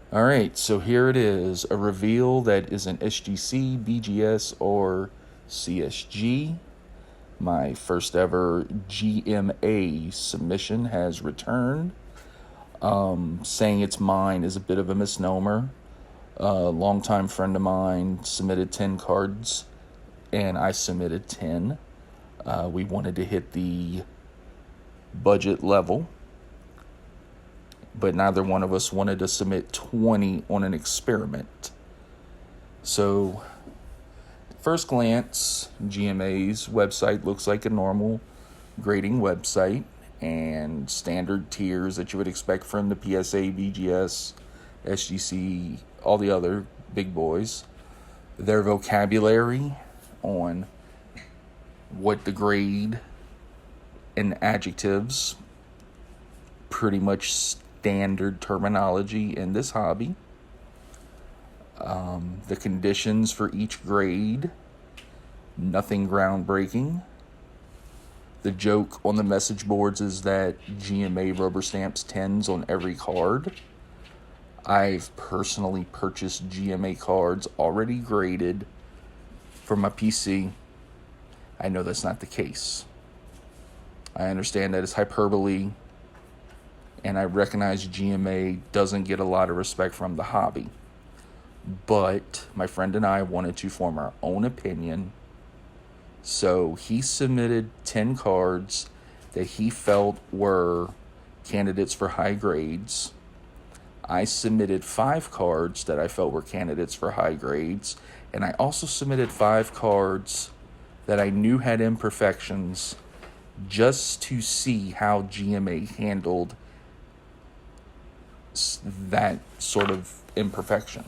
All right, so here it is, a reveal that is an SGC, BGS, or CSG. My first ever GMA submission has returned. Saying it's mine is a bit of a misnomer. A longtime friend of mine submitted 10 cards, and I submitted 10. We wanted to hit the budget level, but neither one of us wanted to submit 20 on an experiment. So, first glance, GMA's website looks like a normal grading website and standard tiers that you would expect from the PSA, BGS, SGC, all the other big boys. Their vocabulary on what the grade and adjectives, pretty much standard terminology in this hobby. The conditions for each grade, nothing groundbreaking. The joke on the message boards is that GMA rubber stamps 10s on every card. I've personally purchased GMA cards already graded for my PC. I know that's not the case. I understand that it's hyperbole, and I recognize GMA doesn't get a lot of respect from the hobby. But my friend and I wanted to form our own opinion. So he submitted 10 cards that he felt were candidates for high grades. I submitted 5 cards that I felt were candidates for high grades. And I also submitted 5 cards that I knew had imperfections, just to see how GMA handled that sort of imperfection.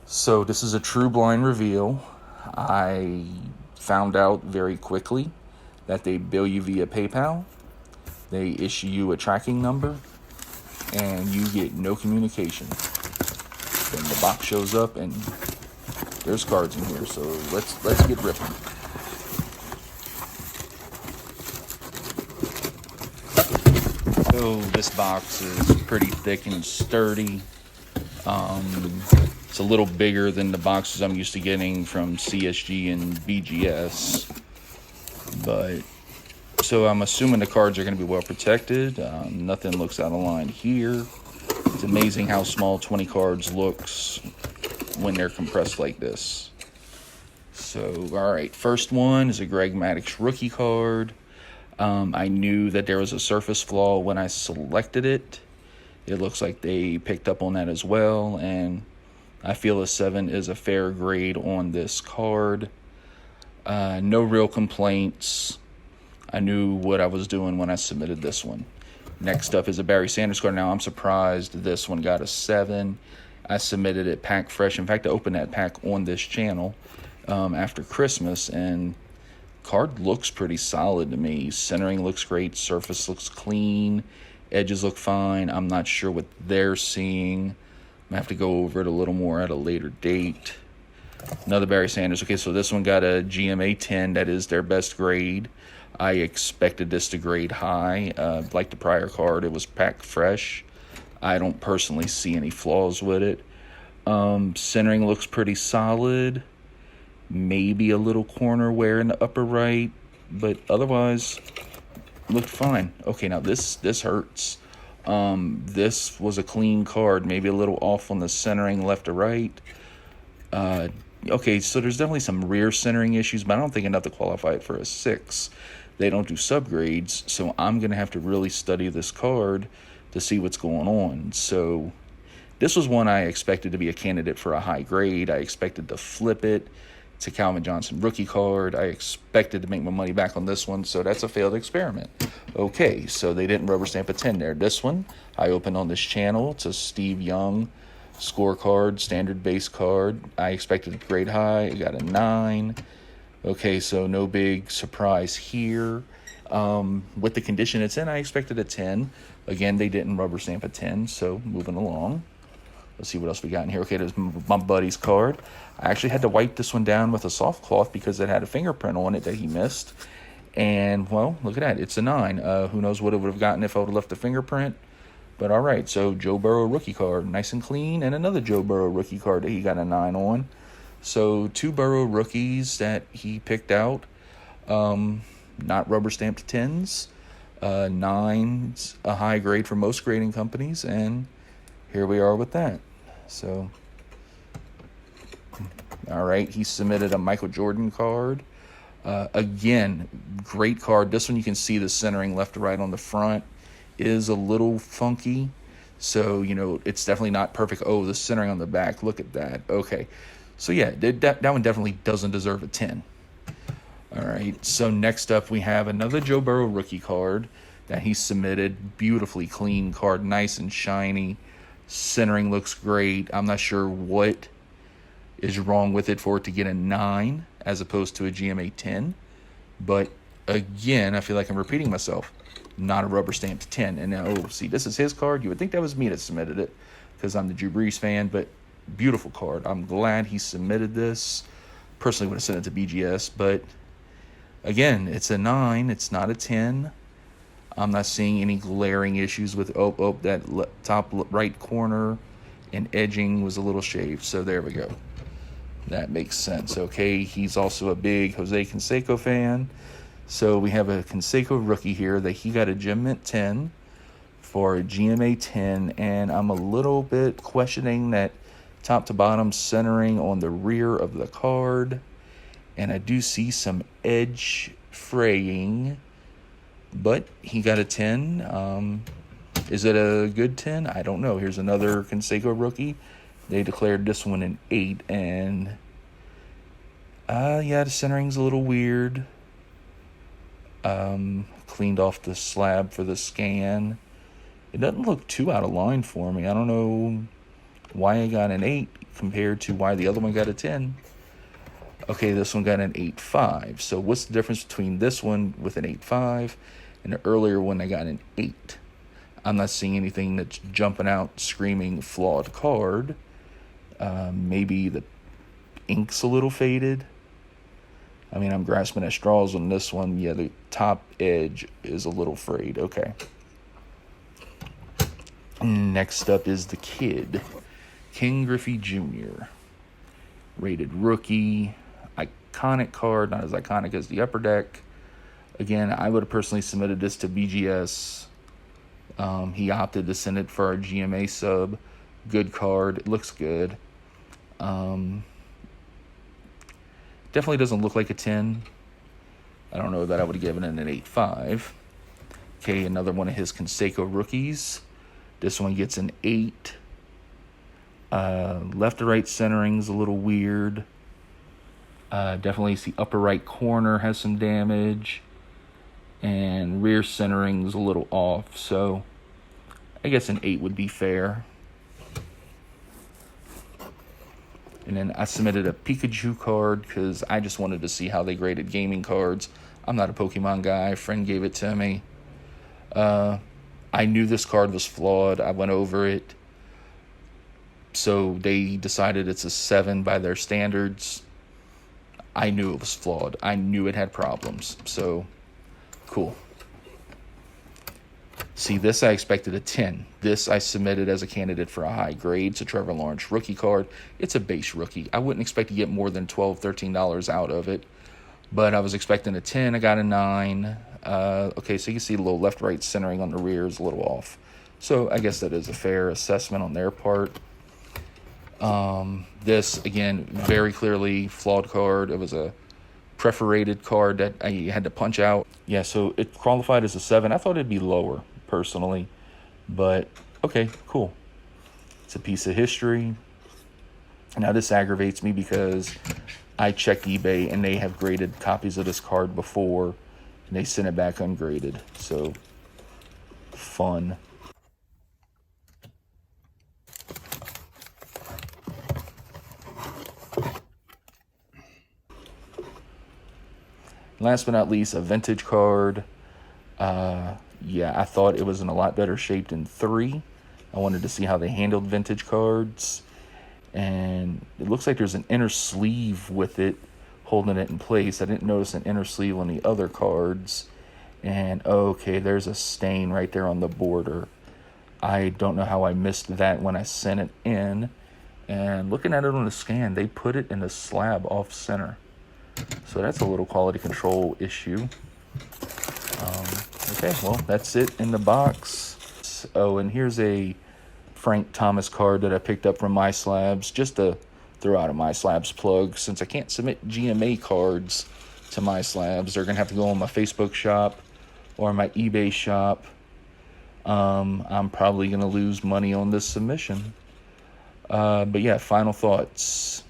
So this is a true blind reveal. I found out very quickly that they bill you via PayPal. They issue you a tracking number, and you get no communication. Then the box shows up, and there's cards in here. So let's get ripping. So this box is pretty thick and sturdy. It's a little bigger than the boxes I'm used to getting from CSG and BGS. But, so I'm assuming the cards are going to be well protected. Nothing looks out of line here. It's amazing how small 20 cards looks when they're compressed like this. So, alright, first one is a Greg Maddux rookie card. I knew that there was a surface flaw when I selected it. It looks like they picked up on that as well, and I feel a 7 is a fair grade on this card. No real complaints. I knew what I was doing when I submitted this one. Next up is a Barry Sanders card. Now, I'm surprised this one got a 7. I submitted it pack fresh. In fact, I opened that pack on this channel after Christmas, and card looks pretty solid to me. Centering looks great. Surface looks clean. Edges look fine. I'm not sure what they're seeing. I have to go over it a little more at a later date. Another Barry Sanders. Okay, so this one got a GMA 10. That is their best grade. I expected this to grade high. Like the prior card, it was packed fresh. I don't personally see any flaws with it. Centering looks pretty solid. Maybe a little corner wear in the upper right, but otherwise looked fine. Okay, now this hurts. This was a clean card, maybe a little off on the centering left to right. Okay, so there's definitely some rear centering issues, but I don't think enough to qualify it for a 6. They don't do subgrades, so I'm going to have to really study this card to see what's going on. So this was one I expected to be a candidate for a high grade. I expected to flip it. It's a Calvin Johnson rookie card. I expected to make my money back on this one, so that's a failed experiment. Okay, so they didn't rubber stamp a 10 there. This one, I opened on this channel. It's a Steve Young scorecard, standard base card. I expected a grade high. I got a 9. Okay, so no big surprise here. With the condition it's in, I expected a 10. Again, they didn't rubber stamp a 10, so moving along. Let's see what else we got in here. Okay, there's my buddy's card. I actually had to wipe this one down with a soft cloth because it had a fingerprint on it that he missed. And, well, look at that. It's a 9. Who knows what it would have gotten if I would have left a fingerprint. But all right, so Joe Burrow rookie card, nice and clean, and another Joe Burrow rookie card that he got a 9 on. So 2 Burrow rookies that he picked out, not rubber stamped 10s. 9's a high grade for most grading companies, and here we are with that. So, all right, he submitted a Michael Jordan card. Again, great card. This one you can see the centering left to right on the front is a little funky. So, it's definitely not perfect. Oh, the centering on the back, look at that. Okay. So, yeah, that one definitely doesn't deserve a 10. All right, so next up we have another Joe Burrow rookie card that he submitted. Beautifully clean card, nice and shiny. Centering looks great. I'm not sure what is wrong with it for it to get a 9 as opposed to a GMA 10. But again, I feel like I'm repeating myself. Not a rubber stamped 10. And now, see, this is his card. You would think that was me that submitted it because I'm the Drew Brees fan, but beautiful card. I'm glad he submitted this. Personally would have sent it to BGS, but again, it's a 9. It's not a 10. I'm not seeing any glaring issues with, that top right corner and edging was a little shaved. So there we go. That makes sense. Okay, he's also a big Jose Canseco fan. So we have a Canseco rookie here that he got a Gem Mint 10 for a GMA 10. And I'm a little bit questioning that top to bottom centering on the rear of the card. And I do see some edge fraying, but he got a 10. Is it a good 10? I don't know. Here's another Canseco rookie. They declared this one an 8, and the centering's a little weird. Cleaned off the slab for the scan. It doesn't look too out of line for me. I don't know why I got an 8 compared to why the other one got a 10. Okay, this one got an 8.5. So what's the difference between this one with an 8.5 and the earlier one I got an 8? I'm not seeing anything that's jumping out, screaming flawed card. Maybe the ink's a little faded. I mean, I'm grasping at straws on this one. Yeah, the top edge is a little frayed. Okay. Next up is the kid, King Griffey Jr. Rated rookie. Iconic card, not as iconic as the Upper Deck. Again, I would have personally submitted this to BGS. He opted to send it for our GMA sub. Good card. It looks good. Definitely doesn't look like a 10. I don't know that I would have given it an 8.5. Okay, another one of his Canseco rookies. This one gets an 8. Left to right centering's a little weird. Definitely see upper right corner has some damage. And rear centering's a little off. So I guess an 8 would be fair. And then I submitted a Pikachu card because I just wanted to see how they graded gaming cards. I'm not a Pokemon guy. A friend gave it to me. I knew this card was flawed. I went over it. So they decided it's a 7 by their standards. I knew it was flawed. I knew it had problems. So, cool. See, this I expected a 10. This I submitted as a candidate for a high grade. It's a Trevor Lawrence rookie card. It's a base rookie. I wouldn't expect to get more than $12, $13 out of it. But I was expecting a 10. I got a 9. Okay, so you can see a little left-right centering on the rear is a little off. So I guess that is a fair assessment on their part. This, again, very clearly flawed card. It was a perforated card that I had to punch out. Yeah, so it qualified as a 7. I thought it'd be lower, personally. But, okay, cool. It's a piece of history. Now, this aggravates me because I checked eBay, and they have graded copies of this card before, and they sent it back ungraded. So, fun. Last but not least, a vintage card. I thought it was in a lot better shape than 3. I wanted to see how they handled vintage cards. And it looks like there's an inner sleeve with it, holding it in place. I didn't notice an inner sleeve on the other cards. And, okay, there's a stain right there on the border. I don't know how I missed that when I sent it in. And looking at it on the scan, they put it in the slab off center. So that's a little quality control issue. Okay, well, that's it in the box. Oh, and here's a Frank Thomas card that I picked up from myslabs, just to throw out a myslabs plug. Since I can't submit GMA cards to myslabs, they're going to have to go on my Facebook shop or my eBay shop. I'm probably going to lose money on this submission. But yeah, final thoughts.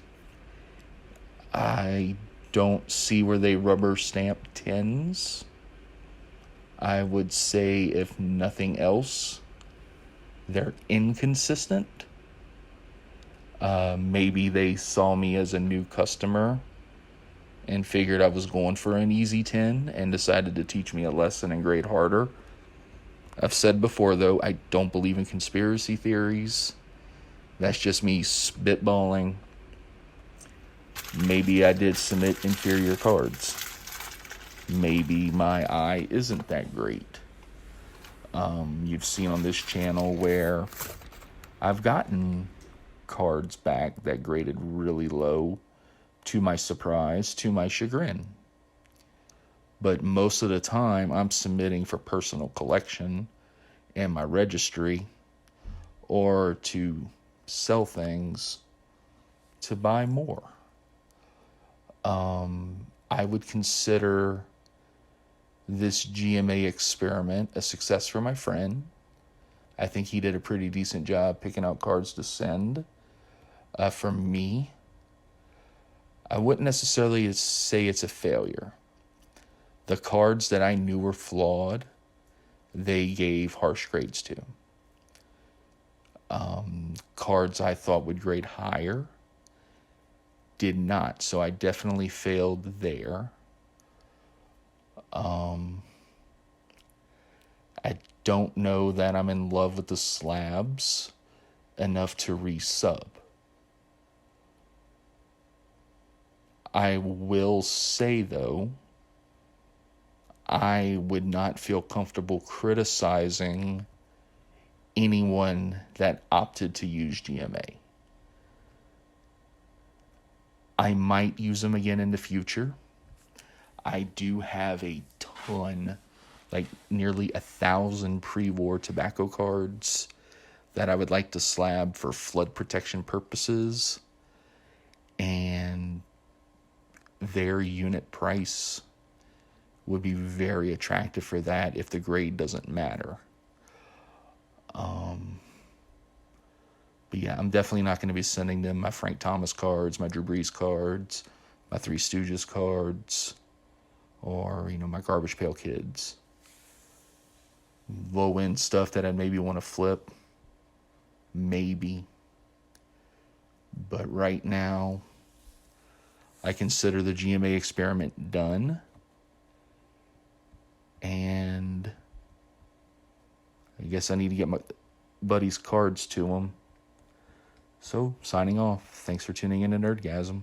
I don't see where they rubber stamp 10s. I would say, if nothing else, they're inconsistent. Maybe they saw me as a new customer and figured I was going for an easy 10 and decided to teach me a lesson and grade harder. I've said before, though, I don't believe in conspiracy theories. That's just me spitballing. Maybe I did submit inferior cards. Maybe my eye isn't that great. You've seen on this channel where I've gotten cards back that graded really low, to my surprise, to my chagrin. But most of the time, I'm submitting for personal collection and my registry, or to sell things to buy more. I would consider this GMA experiment a success for my friend. I think he did a pretty decent job picking out cards to send. For me, I wouldn't necessarily say it's a failure. The cards that I knew were flawed, they gave harsh grades to. Cards I thought would grade higher did not, so I definitely failed there. I don't know that I'm in love with the slabs enough to resub. I will say, though, I would not feel comfortable criticizing anyone that opted to use GMA. I might use them again in the future. I do have a ton, like nearly 1,000 pre-war tobacco cards that I would like to slab for flood protection purposes. And their unit price would be very attractive for that if the grade doesn't matter. But yeah, I'm definitely not going to be sending them my Frank Thomas cards, my Drew Brees cards, my Three Stooges cards, or, my Garbage Pail Kids. Low-end stuff that I maybe want to flip. Maybe. But right now, I consider the GMA experiment done. And I guess I need to get my buddy's cards to him. So, signing off. Thanks for tuning in to Nerdgasm.